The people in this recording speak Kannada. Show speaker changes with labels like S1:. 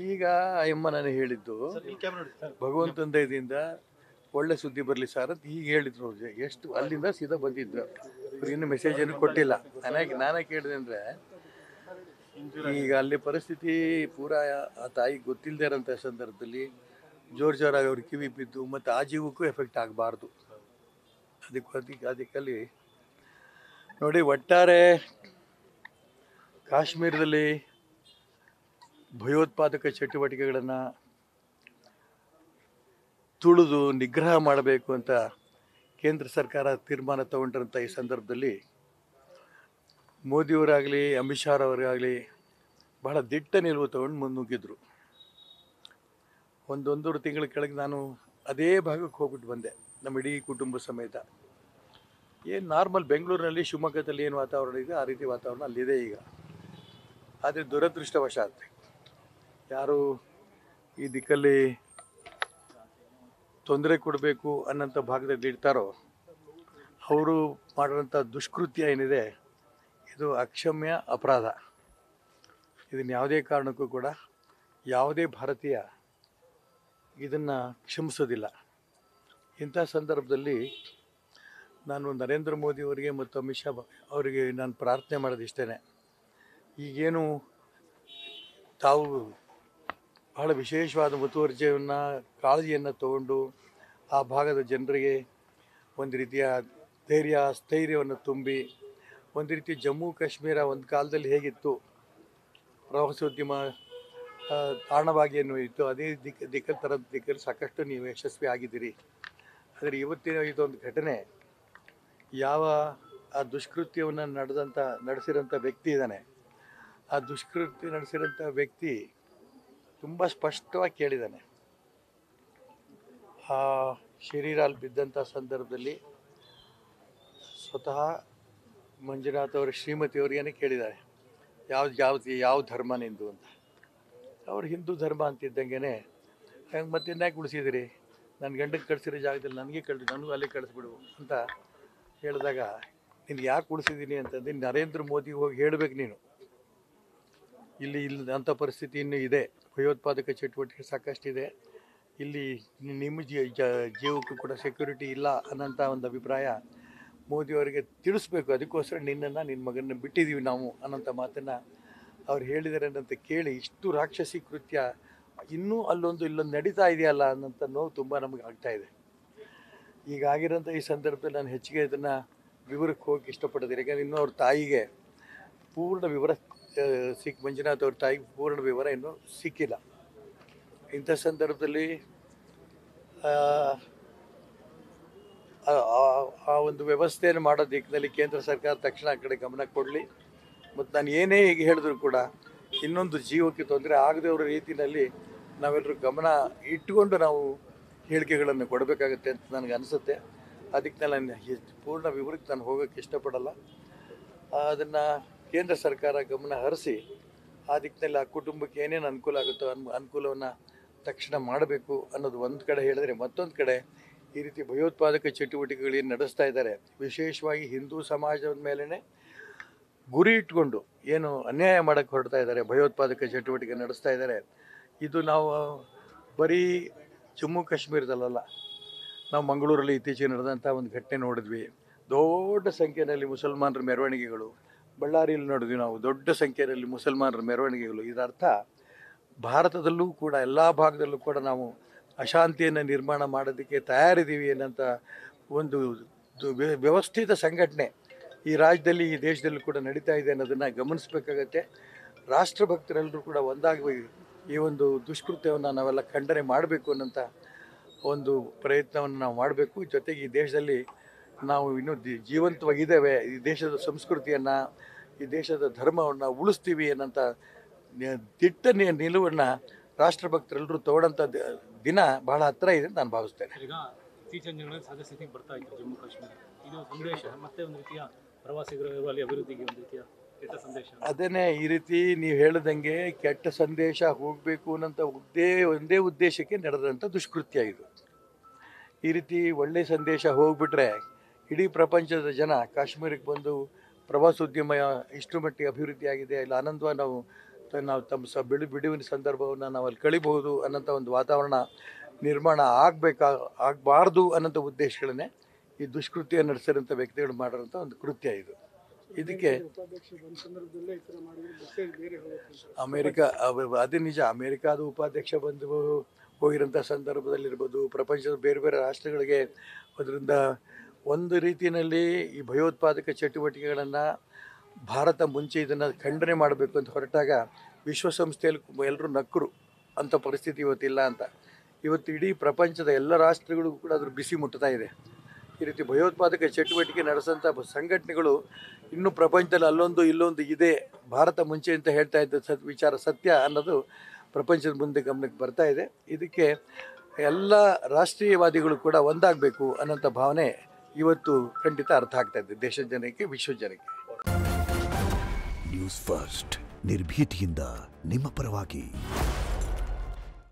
S1: ಈಗ ಅಯ್ಯಮ್ಮ ನಾನು ಹೇಳಿದ್ದು ಭಗವಂತನ ದಯದಿಂದ ಒಳ್ಳೆ ಸುದ್ದಿ ಬರಲಿ ಸರ್ ಅಂತ ಈಗ ಹೇಳಿದ್ರು ಅವ್ರು. ಎಷ್ಟು ಅಲ್ಲಿಂದ ಸೀದಾ ಬಂದಿದ್ರು, ಇನ್ನು ಮೆಸೇಜ್ ಏನು ಕೊಟ್ಟಿಲ್ಲ. ನಾನೇ ಕೇಳಿದೆ ಅಂದರೆ ಈಗ ಅಲ್ಲಿ ಪರಿಸ್ಥಿತಿ ಪೂರಾ ಆ ತಾಯಿಗೆ ಗೊತ್ತಿಲ್ಲದೆ ಇರೋಂಥ ಸಂದರ್ಭದಲ್ಲಿ ಜೋರಾಗಿ ಅವ್ರಿಗೆ ಕಿವಿ ಬಿದ್ದು ಮತ್ತು ಆ ಜೀವಕ್ಕೂ ಎಫೆಕ್ಟ್ ಆಗಬಾರ್ದು. ಅದಕ್ಕಲ್ಲಿ ನೋಡಿ, ಒಟ್ಟಾರೆ ಕಾಶ್ಮೀರದಲ್ಲಿ ಭಯೋತ್ಪಾದಕ ಚಟುವಟಿಕೆಗಳನ್ನು ತುಳಿದು ನಿಗ್ರಹ ಮಾಡಬೇಕು ಅಂತ ಕೇಂದ್ರ ಸರ್ಕಾರ ತೀರ್ಮಾನ ತಗೊಂಡಿರೋಂಥ ಈ ಸಂದರ್ಭದಲ್ಲಿ ಮೋದಿಯವರಾಗಲಿ ಅಮಿತ್ ಶಾ ಅವರಾಗಲಿ ಬಹಳ ದಿಟ್ಟ ನಿಲುವು ತಗೊಂಡು ಮುನ್ನುಗ್ಗಿದ್ರು. ಒಂದೂವರೆ ತಿಂಗಳ ಕೆಳಗೆ ನಾನು ಅದೇ ಭಾಗಕ್ಕೆ ಹೋಗ್ಬಿಟ್ಟು ಬಂದೆ ನಮ್ಮ ಇಡೀ ಕುಟುಂಬ ಸಮೇತ. ಏನು ನಾರ್ಮಲ್ ಬೆಂಗಳೂರಿನಲ್ಲಿ ಶಿವಮೊಗ್ಗದಲ್ಲಿ ಏನು ವಾತಾವರಣ ಇದೆ ಆ ರೀತಿ ವಾತಾವರಣ ಅಲ್ಲಿದೆ ಈಗ. ಆದರೆ ದುರದೃಷ್ಟವಶಾತ್ ಯಾರು ಈ ದಿಕ್ಕಲ್ಲಿ ತೊಂದರೆ ಕೊಡಬೇಕು ಅನ್ನೋಂಥ ಭಾಗದಲ್ಲಿ ಇರ್ತಾರೋ ಅವರು ಮಾಡಿರೋಂಥ ದುಷ್ಕೃತ್ಯ ಏನಿದೆ ಇದು ಅಕ್ಷಮ್ಯ ಅಪರಾಧ. ಇದನ್ನು ಯಾವುದೇ ಕಾರಣಕ್ಕೂ ಕೂಡ ಯಾವುದೇ ಭಾರತೀಯ ಇದನ್ನು ಕ್ಷಮಿಸೋದಿಲ್ಲ. ಇಂಥ ಸಂದರ್ಭದಲ್ಲಿ ನಾನು ನರೇಂದ್ರ ಮೋದಿಯವರಿಗೆ ಮತ್ತು ಅಮಿತ್ ಶಾ ಅವರಿಗೆ ನಾನು ಪ್ರಾರ್ಥನೆ ಮಾಡೋದು ಇಷ್ಟೇ, ಈಗೇನು ತಾವು ಬಹಳ ವಿಶೇಷವಾದ ಮುತುವರ್ಜಿಯನ್ನು ಕಾಳಜಿಯನ್ನು ತಗೊಂಡು ಆ ಭಾಗದ ಜನರಿಗೆ ಒಂದು ರೀತಿಯ ಸ್ಥೈರ್ಯವನ್ನು ತುಂಬಿ, ಒಂದು ರೀತಿ ಜಮ್ಮು ಕಾಶ್ಮೀರ ಒಂದು ಕಾಲದಲ್ಲಿ ಹೇಗಿತ್ತು ಪ್ರವಾಸೋದ್ಯಮ ತಾಣವಾಗಿ ಏನು ಇತ್ತು ಅದೇ ದಿಕ್ಕಲ್ಲಿ ಸಾಕಷ್ಟು ನೀವು ಯಶಸ್ವಿ ಆಗಿದ್ದೀರಿ. ಆದರೆ ಇವತ್ತಿನ ಇದೊಂದು ಘಟನೆ, ಯಾವ ಆ ದುಷ್ಕೃತ್ಯವನ್ನು ನಡೆಸಿರೋಂಥ ವ್ಯಕ್ತಿ ಇದ್ದಾನೆ, ಆ ದುಷ್ಕೃತ್ಯ ನಡೆಸಿರೋಂಥ ವ್ಯಕ್ತಿ ತುಂಬ ಸ್ಪಷ್ಟವಾಗಿ ಕೇಳಿದ್ದಾನೆ. ಆ ಶರೀರ ಅಲ್ಲಿ ಬಿದ್ದಂಥ ಸಂದರ್ಭದಲ್ಲಿ ಸ್ವತಃ ಮಂಜುನಾಥ್ ಅವರ ಶ್ರೀಮತಿಯವರಿಗೇನೆ ಕೇಳಿದ್ದಾರೆ, ಯಾವ ಧರ್ಮ ನಿಂದು ಅಂತ. ಅವ್ರು ಹಿಂದೂ ಧರ್ಮ ಅಂತಿದ್ದಂಗೆ ಹಂಗೆ ಮತ್ತೆ ಯಾಕೆ ಉಳಿಸಿದಿರಿ, ನನ್ನ ಗಂಡಕ್ಕೆ ಕಳಿಸಿರೋ ಜಾಗದಲ್ಲಿ ನನಗೂ ಅಲ್ಲೇ ಕಳಿಸ್ಬಿಡು ಅಂತ ಹೇಳಿದಾಗ, ನಿನ್ಗೆ ಯಾಕೆ ಉಳಿಸಿದ್ದೀನಿ ಅಂತಂದು ನರೇಂದ್ರ ಮೋದಿ ಹೋಗಿ ಹೇಳಬೇಕು ನೀನು. ಇಲ್ಲಿ ಅಂಥ ಪರಿಸ್ಥಿತಿ ಇನ್ನೂ ಇದೆ, ಭಯೋತ್ಪಾದಕ ಚಟುವಟಿಕೆ ಸಾಕಷ್ಟಿದೆ, ಇಲ್ಲಿ ನಿಮ್ಮ ಜೀವಕ್ಕೂ ಕೂಡ ಸೆಕ್ಯೂರಿಟಿ ಇಲ್ಲ ಅನ್ನೋಂಥ ಒಂದು ಅಭಿಪ್ರಾಯ ಮೋದಿಯವರಿಗೆ ತಿಳಿಸ್ಬೇಕು. ಅದಕ್ಕೋಸ್ಕರ ನಿನ್ನ ಮಗನ ಬಿಟ್ಟಿದ್ದೀವಿ ನಾವು ಅನ್ನೋಂಥ ಮಾತನ್ನು ಅವ್ರು ಹೇಳಿದ್ದಾರೆ ಅಂತ ಕೇಳಿ ಇಷ್ಟು ರಾಕ್ಷಸಿ ಕೃತ್ಯ ಇನ್ನೂ ಇಲ್ಲೊಂದು ನಡೀತಾ ಇದೆಯಲ್ಲ ಅನ್ನೋಂಥ ನೋವು ತುಂಬ ನಮಗೆ ಆಗ್ತಾಯಿದೆ. ಈಗಾಗಿರೋಂಥ ಈ ಸಂದರ್ಭದಲ್ಲಿ ನಾನು ಹೆಚ್ಚಿಗೆ ಇದನ್ನು ವಿವರಕ್ಕೆ ಹೋಗಿ ಇಷ್ಟಪಡೋದಿಲ್ಲ. ಯಾಕಂದರೆ ಇನ್ನೂ ಅವ್ರ ತಾಯಿಗೆ ಪೂರ್ಣ ವಿವರ ಮಂಜುನಾಥ್ ಅವ್ರ ತಾಯಿಗೆ ಪೂರ್ಣ ವಿವರ ಇನ್ನೂ ಸಿಕ್ಕಿಲ್ಲ. ಇಂಥ ಸಂದರ್ಭದಲ್ಲಿ ಆ ಒಂದು ವ್ಯವಸ್ಥೆಯನ್ನು ಮಾಡೋ ದಿಕ್ಕಿನಲ್ಲಿ ಕೇಂದ್ರ ಸರ್ಕಾರ ತಕ್ಷಣ ಆ ಕಡೆ ಗಮನ ಕೊಡಲಿ. ಮತ್ತು ನಾನು ಏನೇ ಈಗ ಹೇಳಿದ್ರು ಕೂಡ ಇನ್ನೊಂದು ಜೀವಕ್ಕೆ ತೊಂದರೆ ಆಗದವ್ರ ರೀತಿಯಲ್ಲಿ ನಾವೆಲ್ಲರೂ ಗಮನ ಇಟ್ಟುಕೊಂಡು ನಾವು ಹೇಳಿಕೆಗಳನ್ನು ಕೊಡಬೇಕಾಗತ್ತೆ ಅಂತ ನನಗೆ ಅನಿಸುತ್ತೆ. ಅದಕ್ಕೆ ನಾನು ಪೂರ್ಣ ವಿವರಕ್ಕೆ ನಾನು ಹೋಗೋಕ್ಕೆ ಇಷ್ಟಪಡಲ್ಲ. ಅದನ್ನು ಕೇಂದ್ರ ಸರ್ಕಾರ ಗಮನ ಹರಿಸಿ ಆ ದಿಕ್ಕಿನಲ್ಲಿ ಆ ಕುಟುಂಬಕ್ಕೆ ಏನೇನು ಅನುಕೂಲ ಆಗುತ್ತೋ ಅನುಕೂಲವನ್ನು ತಕ್ಷಣ ಮಾಡಬೇಕು ಅನ್ನೋದು ಒಂದು ಕಡೆ ಹೇಳಿದ್ರೆ, ಮತ್ತೊಂದು ಕಡೆ ಈ ರೀತಿ ಭಯೋತ್ಪಾದಕ ಚಟುವಟಿಕೆಗಳೇನು ನಡೆಸ್ತಾ ಇದ್ದಾರೆ, ವಿಶೇಷವಾಗಿ ಹಿಂದೂ ಸಮಾಜದ ಮೇಲೇ ಗುರಿ ಇಟ್ಕೊಂಡು ಏನು ಅನ್ಯಾಯ ಮಾಡೋಕ್ಕೆ ಹೊರಡ್ತಾ ಇದ್ದಾರೆ, ಭಯೋತ್ಪಾದಕ ಚಟುವಟಿಕೆ ನಡೆಸ್ತಾ ಇದ್ದಾರೆ. ಇದು ನಾವು ಬರೀ ಜಮ್ಮು ಕಾಶ್ಮೀರದಲ್ಲ, ನಾವು ಮಂಗಳೂರಲ್ಲಿ ಇತ್ತೀಚೆಗೆ ನಡೆದಂಥ ಒಂದು ಘಟನೆ ನೋಡಿದ್ವಿ. ದೊಡ್ಡ ಸಂಖ್ಯೆಯಲ್ಲಿ ಮುಸಲ್ಮಾನರ ಮೆರವಣಿಗೆಗಳು, ಬಳ್ಳಾರಿಯಲ್ಲಿ ನೋಡಿದ್ವಿ ನಾವು ದೊಡ್ಡ ಸಂಖ್ಯೆಯಲ್ಲಿ ಮುಸಲ್ಮಾನರ ಮೆರವಣಿಗೆಗಳು. ಇದರ್ಥ ಭಾರತದಲ್ಲೂ ಕೂಡ ಎಲ್ಲ ಭಾಗದಲ್ಲೂ ಕೂಡ ನಾವು ಅಶಾಂತಿಯನ್ನು ನಿರ್ಮಾಣ ಮಾಡೋದಕ್ಕೆ ತಯಾರಿದ್ದೀವಿ ಅನ್ನೋಂಥ ಒಂದು ವ್ಯವಸ್ಥಿತ ಸಂಘಟನೆ ಈ ರಾಜ್ಯದಲ್ಲಿ ಈ ದೇಶದಲ್ಲೂ ಕೂಡ ನಡೀತಾ ಇದೆ ಅನ್ನೋದನ್ನು ಗಮನಿಸಬೇಕಾಗತ್ತೆ. ರಾಷ್ಟ್ರಭಕ್ತರೆಲ್ಲರೂ ಕೂಡ ಒಂದಾಗಿ ಈ ಒಂದು ದುಷ್ಕೃತ್ಯವನ್ನು ನಾವೆಲ್ಲ ಖಂಡನೆ ಮಾಡಬೇಕು ಅನ್ನೋಂಥ ಒಂದು ಪ್ರಯತ್ನವನ್ನು ನಾವು ಮಾಡಬೇಕು. ಜೊತೆಗೆ ಈ ದೇಶದಲ್ಲಿ ನಾವು ಇನ್ನೂ ಜೀವಂತವಾಗಿದ್ದೇವೆ, ಈ ದೇಶದ ಸಂಸ್ಕೃತಿಯನ್ನು, ಈ ದೇಶದ ಧರ್ಮವನ್ನು ಉಳಿಸ್ತೀವಿ ಅನ್ನೋಂಥ ದಿಟ್ಟ ನಿಲುವನ್ನು ರಾಷ್ಟ್ರಭಕ್ತರೆಲ್ಲರೂ ತಗೊಳ್ಳೋಂಥ ದಿನ ಬಹಳ ಹತ್ತಿರ ಇದೆ ಅಂತ ನಾನು ಭಾವಿಸ್ತೇನೆ.
S2: ಈಗ ಇತ್ತೀಚಿನ ದಿನಗಳಲ್ಲಿ ಸದ್ಯಸ್ಥಿತಿಗೆ ಬರ್ತಾ ಇತ್ತು ಜಮ್ಮು ಕಾಶ್ಮೀರ, ಇದು ಸಂದೇಶ ಮತ್ತೆ ಒಂದು ರೀತಿಯ ಪ್ರವಾಸಿಗರು ಅಲ್ಲಿ ಅಭಿವೃದ್ಧಿಗೆ ಒಂದು ರೀತಿಯ ಕೆಟ್ಟ ಸಂದೇಶ.
S1: ಅದೇನೇ ಈ ರೀತಿ ನೀವು ಹೇಳಿದಂಗೆ ಕೆಟ್ಟ ಸಂದೇಶ ಹೋಗಬೇಕು ಅನ್ನೋಂಥ ಒಂದೇ ಉದ್ದೇಶಕ್ಕೆ ನಡೆದಂಥ ದುಷ್ಕೃತ್ಯ ಇದು. ಈ ರೀತಿ ಒಳ್ಳೆಯ ಸಂದೇಶ ಹೋಗ್ಬಿಟ್ರೆ ಇಡೀ ಪ್ರಪಂಚದ ಜನ ಕಾಶ್ಮೀರಕ್ಕೆ ಬಂದು ಪ್ರವಾಸೋದ್ಯಮ ಇಷ್ಟು ಮಟ್ಟಿಗೆ ಅಭಿವೃದ್ಧಿ ಆಗಿದೆ, ಇಲ್ಲಿ ಆನಂದವಾಗಿ ನಾವು ನಾವು ತಮ್ಮ ಬಿಡುವಿನ ಸಂದರ್ಭವನ್ನು ನಾವು ಅಲ್ಲಿ ಕಳಿಬಹುದು ಅನ್ನೋಂಥ ಒಂದು ವಾತಾವರಣ ನಿರ್ಮಾಣ ಆಗಬಾರ್ದು ಅನ್ನೋಂಥ ಉದ್ದೇಶಗಳನ್ನೇ ಈ ದುಷ್ಕೃತ್ಯ ನಡೆಸಿರೋಂಥ ವ್ಯಕ್ತಿಗಳು ಮಾಡಿರೋಂಥ ಒಂದು ಕೃತ್ಯ ಇದು. ಇದಕ್ಕೆ ಅದೇ ನಿಜ, ಅಮೇರಿಕಾದ ಉಪಾಧ್ಯಕ್ಷ ಬಂದು ಹೋಗಿರೋಂಥ ಸಂದರ್ಭದಲ್ಲಿರ್ಬೋದು, ಪ್ರಪಂಚದ ಬೇರೆ ಬೇರೆ ರಾಷ್ಟ್ರಗಳಿಗೆ ಅದರಿಂದ ಒಂದು ರೀತಿಯಲ್ಲಿ ಈ ಭಯೋತ್ಪಾದಕ ಚಟುವಟಿಕೆಗಳನ್ನು ಭಾರತ ಮುಂಚೆ ಇದನ್ನು ಖಂಡನೆ ಮಾಡಬೇಕು ಅಂತ ಹೊರಟಾಗ ವಿಶ್ವಸಂಸ್ಥೆಯಲ್ಲಿ ಎಲ್ಲರೂ ನಕ್ಕರು. ಅಂಥ ಪರಿಸ್ಥಿತಿ ಇವತ್ತಿಲ್ಲ ಅಂತ. ಇವತ್ತು ಇಡೀ ಪ್ರಪಂಚದ ಎಲ್ಲ ರಾಷ್ಟ್ರಗಳಿಗೂ ಕೂಡ ಅದ್ರ ಬಿಸಿ ಮುಟ್ತಾ ಇದೆ. ಈ ರೀತಿ ಭಯೋತ್ಪಾದಕ ಚಟುವಟಿಕೆ ನಡೆಸೋಂಥ ಸಂಘಟನೆಗಳು ಇನ್ನೂ ಪ್ರಪಂಚದಲ್ಲಿ ಅಲ್ಲೊಂದು ಇಲ್ಲೊಂದು ಇದೆ, ಭಾರತ ಮುಂಚೆ ಅಂತ ಹೇಳ್ತಾ ಇದ್ದ ವಿಚಾರ ಸತ್ಯ ಅನ್ನೋದು ಪ್ರಪಂಚದ ಮುಂದೆ ಗಮನಕ್ಕೆ ಬರ್ತಾ ಇದೆ. ಇದಕ್ಕೆ ಎಲ್ಲ ರಾಷ್ಟ್ರೀಯವಾದಿಗಳು ಕೂಡ ಒಂದಾಗಬೇಕು ಅನ್ನೋಂಥ ಭಾವನೆ ಇವತ್ತು ಖಂಡಿತ ಅರ್ಥ ಆಗ್ತಾ ಇದೆ ದೇಶದ ಜನಕ್ಕೆ, ವಿಶ್ವದ ಜನಕ್ಕೆ.
S3: ನ್ಯೂಸ್ ಫಸ್ಟ್ ನಿರ್ಭೀತಿಯಿಂದ ನಿಮ್ಮ ಪರವಾಗಿ.